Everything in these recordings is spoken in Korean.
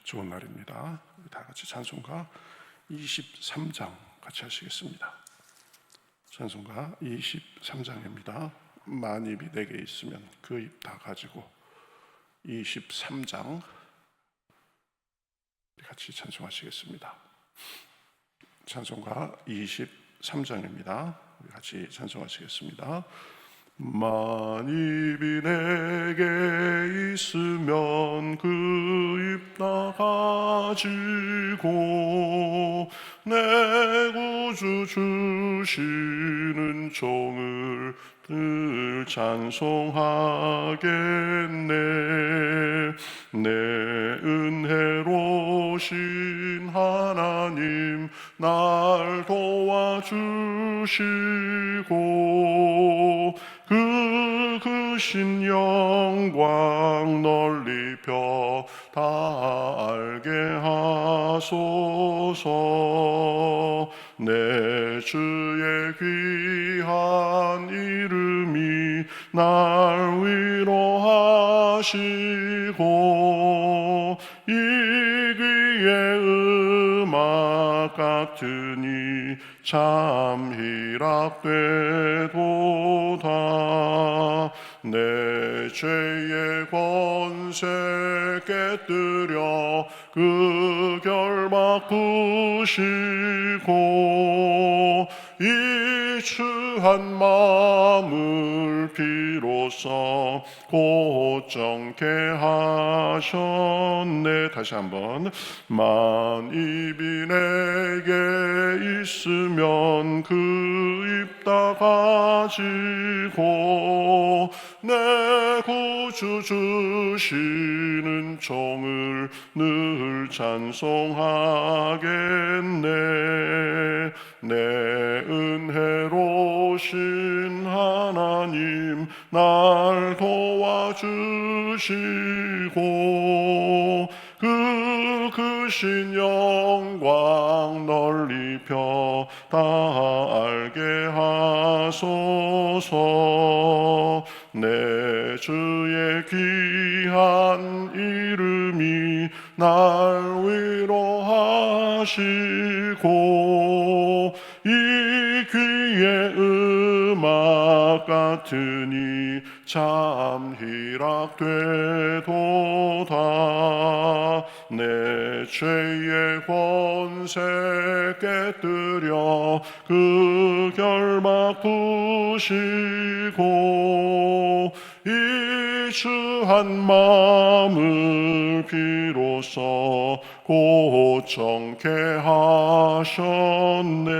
좋은 날입니다. 다 같이 찬송가 23장 같이 하시겠습니다. 찬송가 23장입니다. 만입이 내게 있으면 그 입 다 가지고 23장 같이 찬송하시겠습니다. 찬송가 23장입니다. 같이 찬송하시겠습니다. 만입이 내게 있으면 그 입 다 가지고 내 구주 주시는 종을 늘 찬송하겠네. 내 은혜로신 하나님 날 도와주시고 그 크신 영광 널리 펴 다 알게 하소서. 내 주의 귀한 이름이 날 위로하시고 이 귀의 음악 같으니 참 희락되도다. 내 죄의 권세 깨뜨려 그 결박 부시고 이 추한 마음을 비로소 고정케 하셨네. 다시 한번. 만입이 내게 있으면 그 입 다 가지고 내 구주 주시는 종을 늘 찬송하겠네. 내 은혜로신 하나님 날 도와주시고 그 크신 영광 널리 펴 다 알게 하소서. 내 주의 귀한 이름이 날 위로하시고 이 귀의 음악 같으니 참 희락되도다. 내 죄의 권세 깨뜨려 그 결박 부시고 이 추한 마음을 비로소 고정케 하셨네.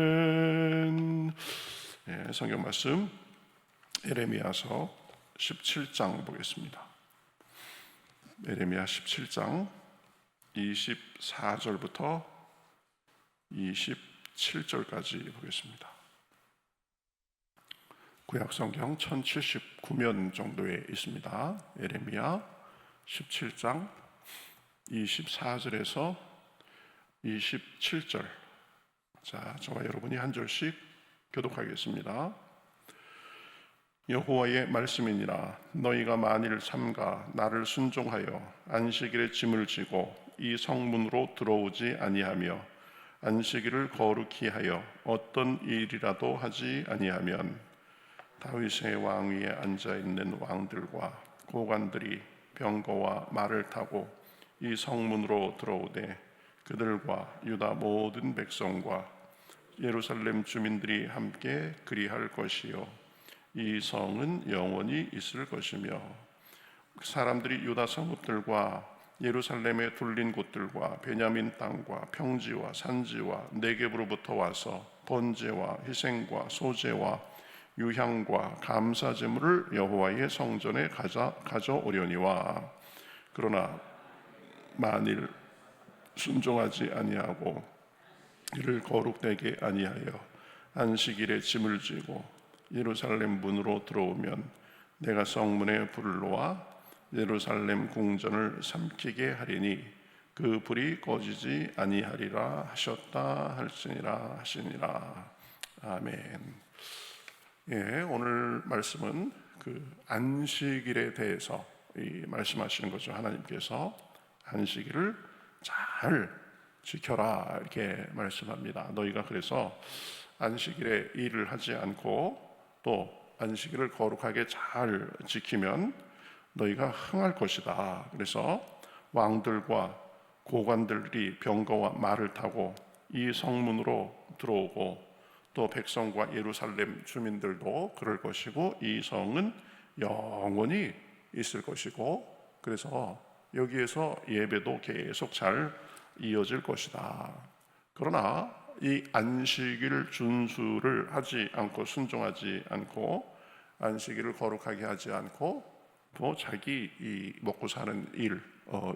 아멘. 네, 성경 말씀 예레미야서 17장 보겠습니다. 예레미야 17장 24절부터 27절까지 보겠습니다. 구약 성경 1079면 정도에 있습니다. 예레미야 17장 24절에서 27절. 자, 저와 여러분이 한 절씩 교독하겠습니다. 여호와의 말씀이니라. 너희가 만일 삼가 나를 순종하여 안식일에 짐을 지고 이 성문으로 들어오지 아니하며 안식일을 거룩히 하여 어떤 일이라도 하지 아니하면 다윗의 왕위에 앉아 있는 왕들과 고관들이 병거와 말을 타고 이 성문으로 들어오되 그들과 유다 모든 백성과 예루살렘 주민들이 함께 그리할 것이요 이 성은 영원히 있을 것이며 사람들이 유다 성읍들과 예루살렘에 둘린 곳들과 베냐민 땅과 평지와 산지와 네겝으로부터 와서 번제와 희생과 소제와 유향과 감사 제물을 여호와의 성전에 가져오려니와 그러나 만일 순종하지 아니하고 이를 거룩되게 아니하여 안식일에 짐을 지고 예루살렘 문으로 들어오면 내가 성문에 불을 놓아 예루살렘 궁전을 삼키게 하리니 그 불이 꺼지지 아니하리라 하셨다 할지니라 하시니라. 아멘. 예, 오늘 말씀은 그 안식일에 대해서 말씀하시는 거죠. 하나님께서 안식일을 잘 지켜라 이렇게 말씀합니다. 너희가 그래서 안식일에 일을 하지 않고 또 안식일을 거룩하게 잘 지키면 너희가 흥할 것이다. 그래서 왕들과 고관들이 병거와 말을 타고 이 성문으로 들어오고 또 백성과 예루살렘 주민들도 그럴 것이고 이 성은 영원히 있을 것이고 그래서 여기에서 예배도 계속 잘 이어질 것이다. 그러나 이 안식일 준수를 하지 않고 순종하지 않고 안식일을 거룩하게 하지 않고 또 자기 이 먹고 사는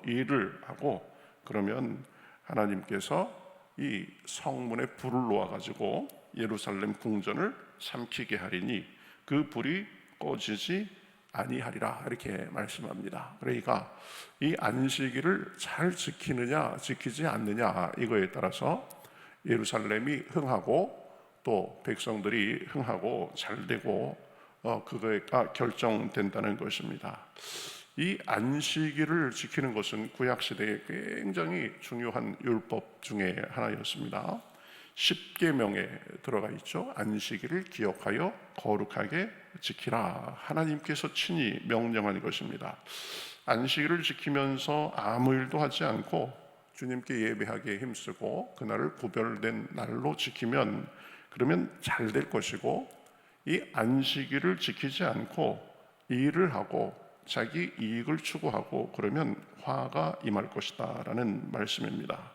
일을 하고 그러면 하나님께서 이 성문에 불을 놓아 가지고 예루살렘 궁전을 삼키게 하리니 그 불이 꺼지지 아니하리라 이렇게 말씀합니다. 그러니까 이 안식일을 잘 지키느냐 지키지 않느냐 이거에 따라서 예루살렘이 흥하고 또 백성들이 흥하고 잘되고 그거가 결정된다는 것입니다. 이 안식일을 지키는 것은 구약시대에 굉장히 중요한 율법 중에 하나였습니다. 10계명에 들어가 있죠. 안식일을 기억하여 거룩하게 지키라. 하나님께서 친히 명령한 것입니다. 안식일을 지키면서 아무 일도 하지 않고 주님께 예배하기에 힘쓰고 그날을 구별된 날로 지키면 그러면 잘 될 것이고 이 안식일을 지키지 않고 일을 하고 자기 이익을 추구하고 그러면 화가 임할 것이다 라는 말씀입니다.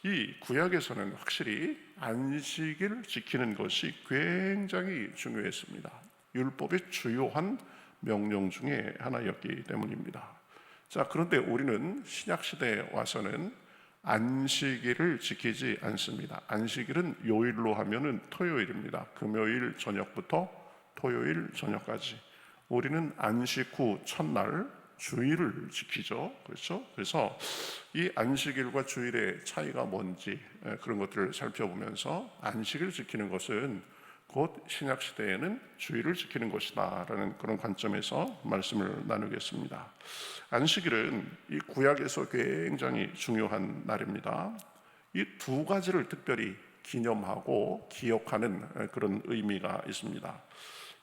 이 구약에서는 확실히 안식일을 지키는 것이 굉장히 중요했습니다. 율법의 주요한 명령 중에 하나였기 때문입니다. 자, 그런데 우리는 신약시대에 와서는 안식일을 지키지 않습니다. 안식일은 요일로 하면은 토요일입니다. 금요일 저녁부터 토요일 저녁까지. 우리는 안식 후 첫날 주일을 지키죠. 그렇죠? 그래서 이 안식일과 주일의 차이가 뭔지 그런 것들을 살펴보면서 안식일을 지키는 것은 곧 신약 시대에는 주일을 지키는 것이다 라는 그런 관점에서 말씀을 나누겠습니다. 안식일은 이 구약에서 굉장히 중요한 날입니다. 이 두 가지를 특별히 기념하고 기억하는 그런 의미가 있습니다.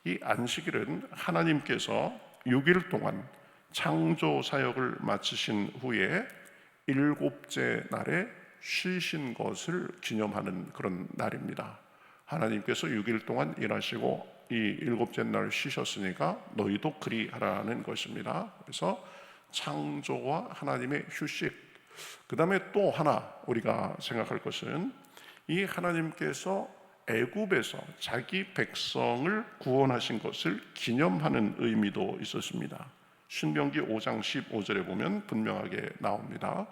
이 안식일은 하나님께서 6일 동안 창조 사역을 마치신 후에 일곱째 날에 쉬신 것을 기념하는 그런 날입니다. 하나님께서 6일 동안 일하시고 이 일곱째 날 쉬셨으니까 너희도 그리하라는 것입니다. 그래서 창조와 하나님의 휴식. 그 다음에 또 하나 우리가 생각할 것은 이 하나님께서 애굽에서 자기 백성을 구원하신 것을 기념하는 의미도 있었습니다. 신명기 5장 15절에 보면 분명하게 나옵니다.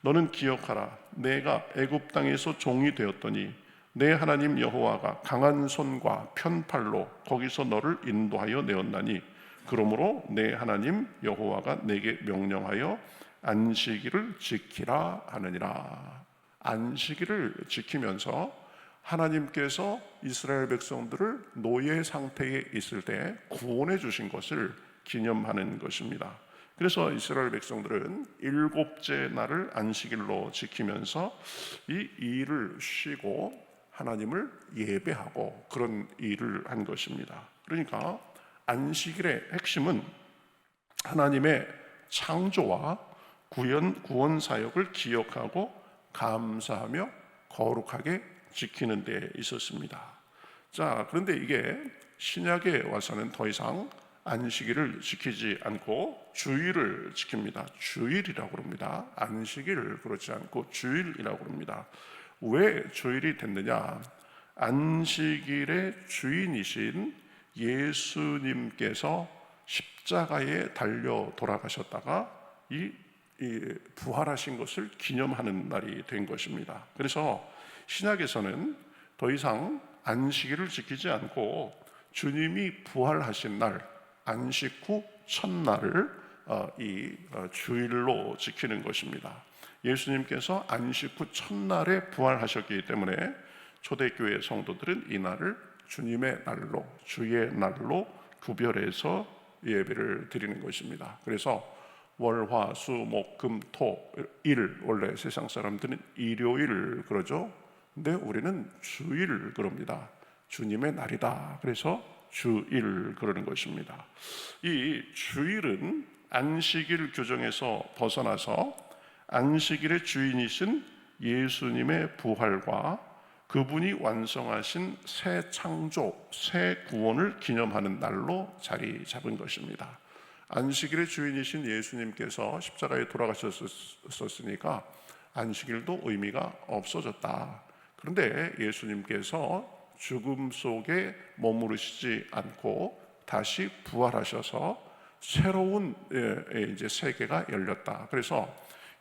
너는 기억하라. 내가 애굽 땅에서 종이 되었더니 내 하나님 여호와가 강한 손과 편팔로 거기서 너를 인도하여 내었나니 그러므로 내 하나님 여호와가 내게 명령하여 안식일을 지키라 하느니라. 안식일을 지키면서 하나님께서 이스라엘 백성들을 노예 상태에 있을 때 구원해 주신 것을 기념하는 것입니다. 그래서 이스라엘 백성들은 일곱째 날을 안식일로 지키면서 이 일을 쉬고 하나님을 예배하고 그런 일을 한 것입니다. 그러니까 안식일의 핵심은 하나님의 창조와 구원 사역을 기억하고 감사하며 거룩하게 지키는 데 있었습니다. 자, 그런데 이게 신약에 와서는 더 이상 안식일을 지키지 않고 주일을 지킵니다. 주일이라고 그럽니다. 안식일을 그렇지 않고 주일이라고 그럽니다. 왜 주일이 됐느냐? 안식일의 주인이신 예수님께서 십자가에 달려 돌아가셨다가 이 부활하신 것을 기념하는 날이 된 것입니다. 그래서 신약에서는 더 이상 안식일을 지키지 않고 주님이 부활하신 날 안식 후 첫날을 주일로 지키는 것입니다. 예수님께서 안식 후 첫날에 부활하셨기 때문에 초대교회 성도들은 이 날을 주님의 날로 주의 날로 구별해서 예배를 드리는 것입니다. 그래서 월, 화, 수, 목, 금, 토, 일, 원래 세상 사람들은 일요일 그러죠. 근데 우리는 주일 그럽니다. 주님의 날이다. 그래서 주일 그러는 것입니다. 이 주일은 안식일 규정에서 벗어나서 안식일의 주인이신 예수님의 부활과 그분이 완성하신 새 창조, 새 구원을 기념하는 날로 자리 잡은 것입니다. 안식일의 주인이신 예수님께서 십자가에 돌아가셨으니까 안식일도 의미가 없어졌다. 그런데 예수님께서 죽음 속에 머무르시지 않고 다시 부활하셔서 새로운 이제 세계가 열렸다. 그래서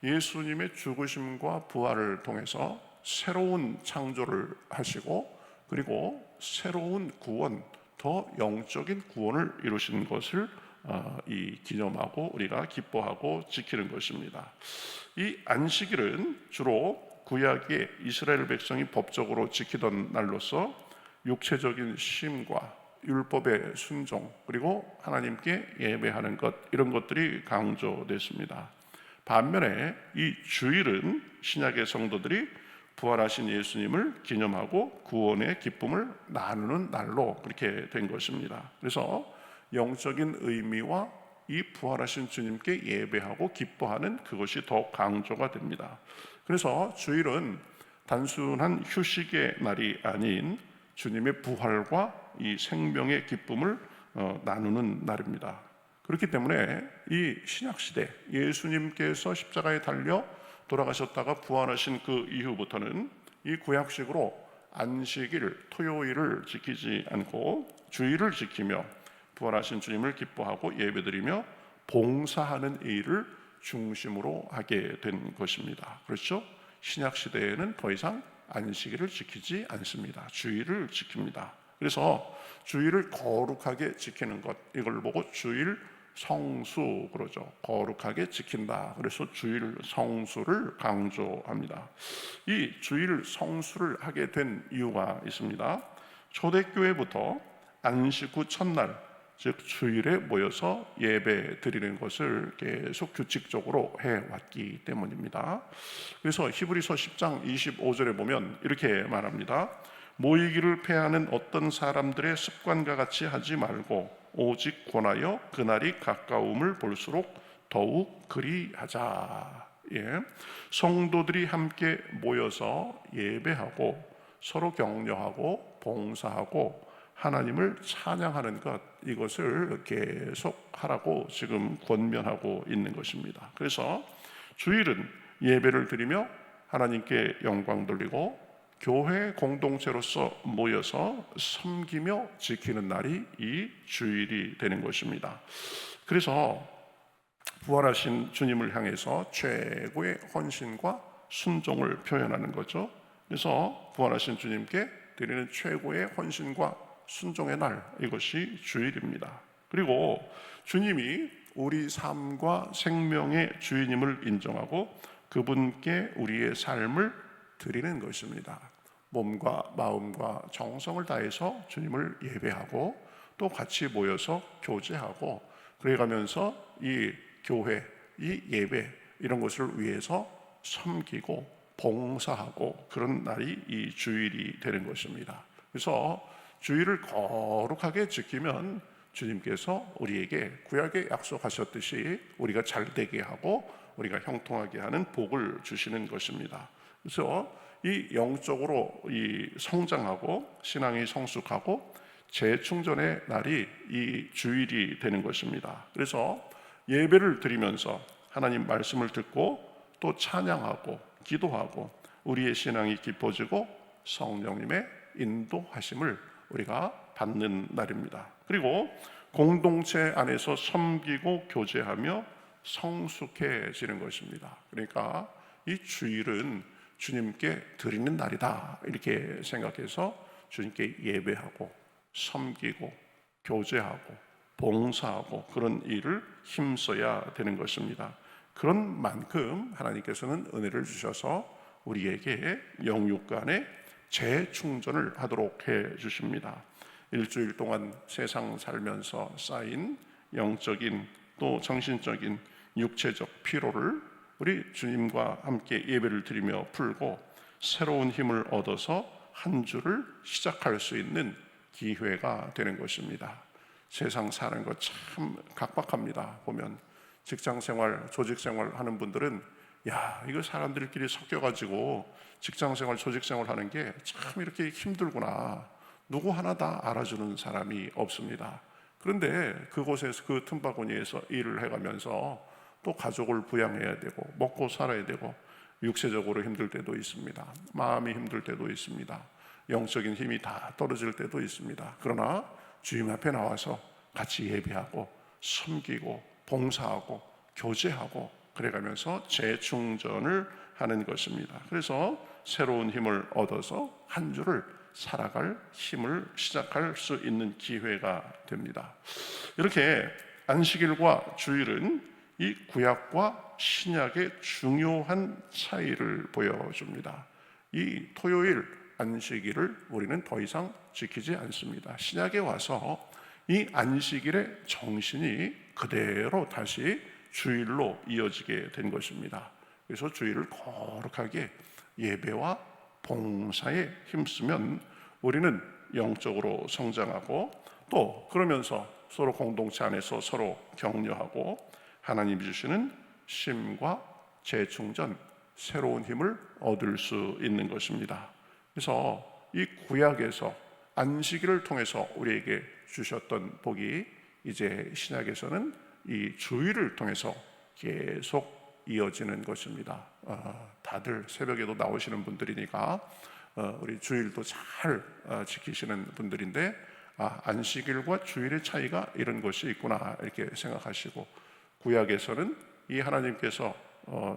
예수님의 죽으심과 부활을 통해서 새로운 창조를 하시고 그리고 새로운 구원, 더 영적인 구원을 이루신 것을 기념하고 우리가 기뻐하고 지키는 것입니다. 이 안식일은 주로 구약의 이스라엘 백성이 법적으로 지키던 날로서 육체적인 쉼과 율법의 순종 그리고 하나님께 예배하는 것 이런 것들이 강조됐습니다. 반면에 이 주일은 신약의 성도들이 부활하신 예수님을 기념하고 구원의 기쁨을 나누는 날로 그렇게 된 것입니다. 그래서 영적인 의미와 이 부활하신 주님께 예배하고 기뻐하는 그것이 더 강조가 됩니다. 그래서 주일은 단순한 휴식의 날이 아닌 주님의 부활과 이 생명의 기쁨을 나누는 날입니다. 그렇기 때문에 이 신약시대 예수님께서 십자가에 달려 돌아가셨다가 부활하신 그 이후부터는 이 구약식으로 안식일, 토요일을 지키지 않고 주일을 지키며 부활하신 주님을 기뻐하고 예배드리며 봉사하는 일을 중심으로 하게 된 것입니다. 그렇죠? 신약시대에는 더 이상 안식일을 지키지 않습니다. 주일을 지킵니다. 그래서 주일을 거룩하게 지키는 것, 이걸 보고 주일 성수 그러죠. 거룩하게 지킨다. 그래서 주일 성수를 강조합니다. 이 주일 성수를 하게 된 이유가 있습니다. 초대교회부터 안식 후 첫날, 즉 주일에 모여서 예배 드리는 것을 계속 규칙적으로 해왔기 때문입니다. 그래서 히브리서 10장 25절에 보면 이렇게 말합니다. 모이기를 패하는 어떤 사람들의 습관과 같이 하지 말고 오직 권하여 그날이 가까움을 볼수록 더욱 그리하자. 성도들이 함께 모여서 예배하고 서로 격려하고 봉사하고 하나님을 찬양하는 것, 이것을 계속 하라고 지금 권면하고 있는 것입니다. 그래서 주일은 예배를 드리며 하나님께 영광 돌리고 교회 공동체로서 모여서 섬기며 지키는 날이 이 주일이 되는 것입니다. 그래서 부활하신 주님을 향해서 최고의 헌신과 순종을 표현하는 거죠. 그래서 부활하신 주님께 드리는 최고의 헌신과 순종의 날, 이것이 주일입니다. 그리고 주님이 우리 삶과 생명의 주인임을 인정하고 그분께 우리의 삶을 드리는 것입니다. 몸과 마음과 정성을 다해서 주님을 예배하고 또 같이 모여서 교제하고 그래가면서 이 교회, 이 예배 이런 것을 위해서 섬기고 봉사하고 그런 날이 이 주일이 되는 것입니다. 그래서 주일을 거룩하게 지키면 주님께서 우리에게 구약에 약속하셨듯이 우리가 잘되게 하고 우리가 형통하게 하는 복을 주시는 것입니다. 그래서 이 영적으로 이 성장하고 신앙이 성숙하고 재충전의 날이 이 주일이 되는 것입니다. 그래서 예배를 드리면서 하나님 말씀을 듣고 또 찬양하고 기도하고 우리의 신앙이 깊어지고 성령님의 인도하심을 우리가 받는 날입니다. 그리고 공동체 안에서 섬기고 교제하며 성숙해지는 것입니다. 그러니까 이 주일은 주님께 드리는 날이다 이렇게 생각해서 주님께 예배하고 섬기고 교제하고 봉사하고 그런 일을 힘써야 되는 것입니다. 그런 만큼 하나님께서는 은혜를 주셔서 우리에게 영육간에 재충전을 하도록 해 주십니다. 일주일 동안 세상 살면서 쌓인 영적인 또 정신적인 육체적 피로를 우리 주님과 함께 예배를 드리며 풀고 새로운 힘을 얻어서 한 주를 시작할 수 있는 기회가 되는 것입니다. 세상 사는 거 참 각박합니다. 보면 직장생활, 조직생활 하는 분들은 야, 이거 사람들끼리 섞여가지고 직장생활, 조직생활 하는 게 참 이렇게 힘들구나. 누구 하나 다 알아주는 사람이 없습니다. 그런데 그곳에서 그 틈바구니에서 일을 해가면서 또 가족을 부양해야 되고 먹고 살아야 되고 육체적으로 힘들 때도 있습니다. 마음이 힘들 때도 있습니다. 영적인 힘이 다 떨어질 때도 있습니다. 그러나 주님 앞에 나와서 같이 예배하고 섬기고 봉사하고 교제하고 그래가면서 재충전을 하는 것입니다. 그래서 새로운 힘을 얻어서 한 주를 살아갈 힘을 시작할 수 있는 기회가 됩니다. 이렇게 안식일과 주일은 이 구약과 신약의 중요한 차이를 보여줍니다. 이 토요일 안식일을 우리는 더 이상 지키지 않습니다. 신약에 와서 이 안식일의 정신이 그대로 다시 주일로 이어지게 된 것입니다. 그래서 주일을 거룩하게 예배와 봉사에 힘쓰면 우리는 영적으로 성장하고 또 그러면서 서로 공동체 안에서 서로 격려하고 하나님이 주시는 쉼과 재충전, 새로운 힘을 얻을 수 있는 것입니다. 그래서 이 구약에서 안식일을 통해서 우리에게 주셨던 복이 이제 신약에서는 이 주일을 통해서 계속 이어지는 것입니다. 다들 새벽에도 나오시는 분들이니까 우리 주일도 잘 지키시는 분들인데 안식일과 주일의 차이가 이런 것이 있구나 이렇게 생각하시고 구약에서는 이 하나님께서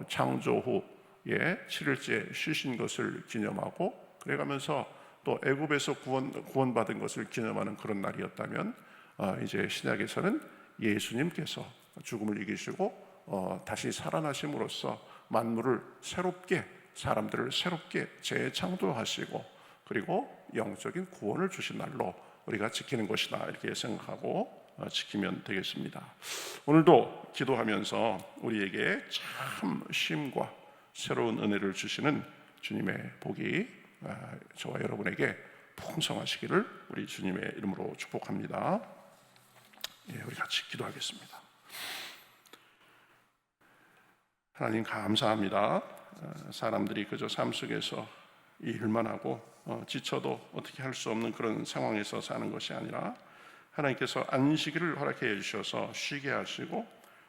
창조 후에 7일째 쉬신 것을 기념하고 그래가면서 또 애굽에서 구원받은 것을 기념하는 그런 날이었다면 이제 신약에서는 예수님께서 죽음을 이기시고 다시 살아나심으로써 만물을 새롭게 사람들을 새롭게 재창조하시고 그리고 영적인 구원을 주신 날로 우리가 지키는 것이다 이렇게 생각하고 지키면 되겠습니다. 오늘도 기도하면서 우리에게 참 쉼과 새로운 은혜를 주시는 주님의 복이 저와 여러분에게 풍성하시기를 우리 주님의 이름으로 축복합니다. 우리 같이 기도하겠습니다. 하나님 감사합니다. 사람들이 그저 삶 속에서 일만 하고 지쳐도 어떻게 할 수 없는 그런 상황에서 사는 것이 아니라 하나님께서 안식일을 허락해 주셔서 쉬게 하시고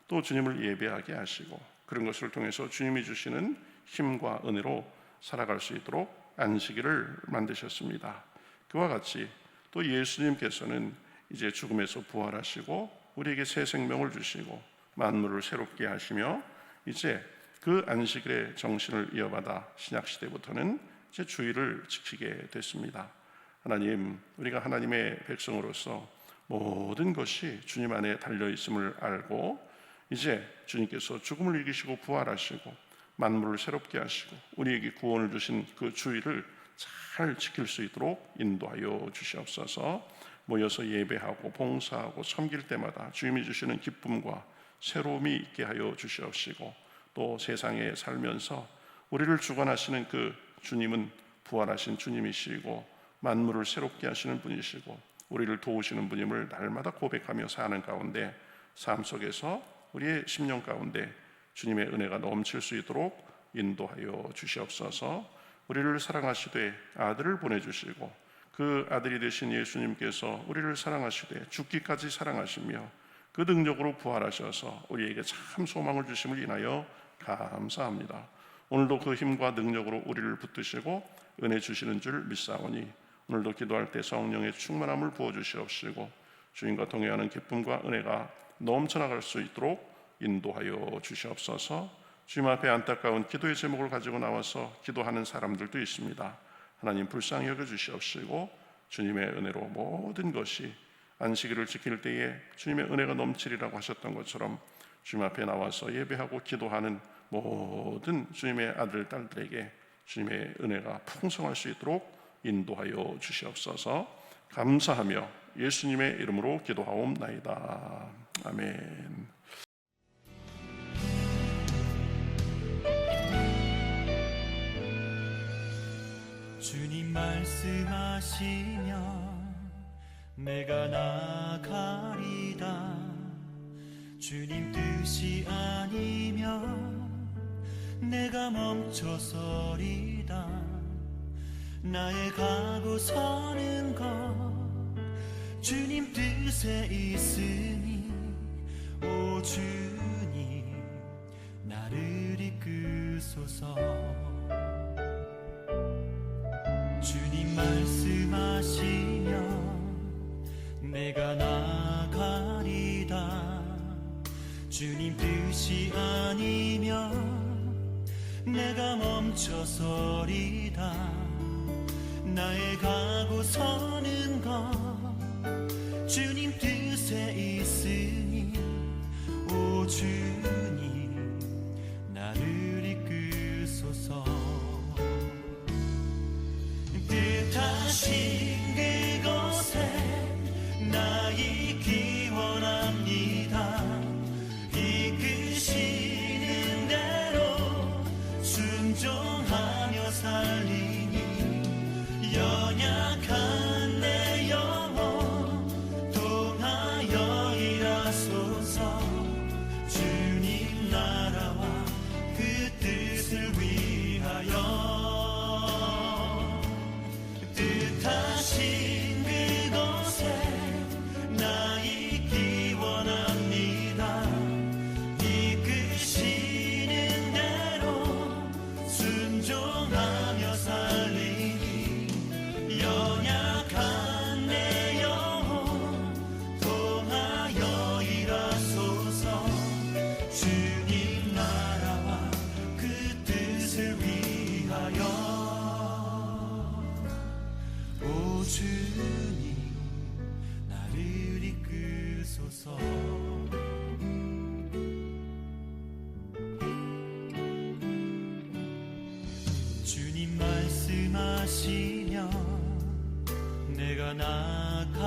또 주님을 예배하게 하시고 그런 것을 통해서 주님이 주시는 힘과 은혜로 살아갈 수 있도록 안식일을 만드셨습니다. 그와 같이 또 예수님께서는 이제 죽음에서 부활하시고 우리에게 새 생명을 주시고 만물을 새롭게 하시며 이제 그 안식일의 정신을 이어받아 신약시대부터는 이제 주일을 지키게 됐습니다. 하나님, 우리가 하나님의 백성으로서 모든 것이 주님 안에 달려있음을 알고 이제 주님께서 죽음을 이기시고 부활하시고 만물을 새롭게 하시고 우리에게 구원을 주신 그 주일을 잘 지킬 수 있도록 인도하여 주시옵소서. 모여서 예배하고 봉사하고 섬길 때마다 주님이 주시는 기쁨과 새로움이 있게 하여 주시옵시고 또 세상에 살면서 우리를 주관하시는 그 주님은 부활하신 주님이시고 만물을 새롭게 하시는 분이시고 우리를 도우시는 분임을 날마다 고백하며 사는 가운데 삶 속에서 우리의 심령 가운데 주님의 은혜가 넘칠 수 있도록 인도하여 주시옵소서. 우리를 사랑하시되 아들을 보내주시고 그 아들이 되신 예수님께서 우리를 사랑하시되 죽기까지 사랑하시며 그 능력으로 부활하셔서 우리에게 참 소망을 주심을 인하여 감사합니다. 오늘도 그 힘과 능력으로 우리를 붙드시고 은혜 주시는 줄 믿사오니 오늘도 기도할 때 성령의 충만함을 부어주시옵시고 주님과 동행하는 기쁨과 은혜가 넘쳐나갈 수 있도록 인도하여 주시옵소서. 주님 앞에 안타까운 기도의 제목을 가지고 나와서 기도하는 사람들도 있습니다. 하나님 불쌍히 여겨 주시옵시고 주님의 은혜로 모든 것이 안식일을 지킬 때에 주님의 은혜가 넘치리라고 하셨던 것처럼 주님 앞에 나와서 예배하고 기도하는 모든 주님의 아들 딸들에게 주님의 은혜가 풍성할 수 있도록 인도하여 주시옵소서. 감사하며 예수님의 이름으로 기도하옵나이다. 아멘. 주님 말씀하시면 내가 나가리다. 주님 뜻이 아니면 내가 멈춰서리다. 나의 가고 서는 것 주님 뜻에 있으니 오 주님 나를 이끄소서. 주님 말씀하시면 내가 나가리다. 주님 뜻이 아니면 내가 멈춰서리다. 나의 가고 서는 것 주님 뜻에 있으니 오 주님 나를 이끄소서. 뜻하신 그곳에 나 있기 원합니다. 이끄시는 대로 순종하며 살리니 연약한 내 영혼 통하여 일하소서. 주님 나라와 그 뜻을 위하여 뜻하신 그곳에 나 있기 원합니다. 이끄시는 대로 순종하며 살리니 연약한 내 영혼 통하여 일하소서. 주님 나라와 그 뜻을 위하여 오 주님 나를 이끄소서. 주님 말씀하시면 내가 나가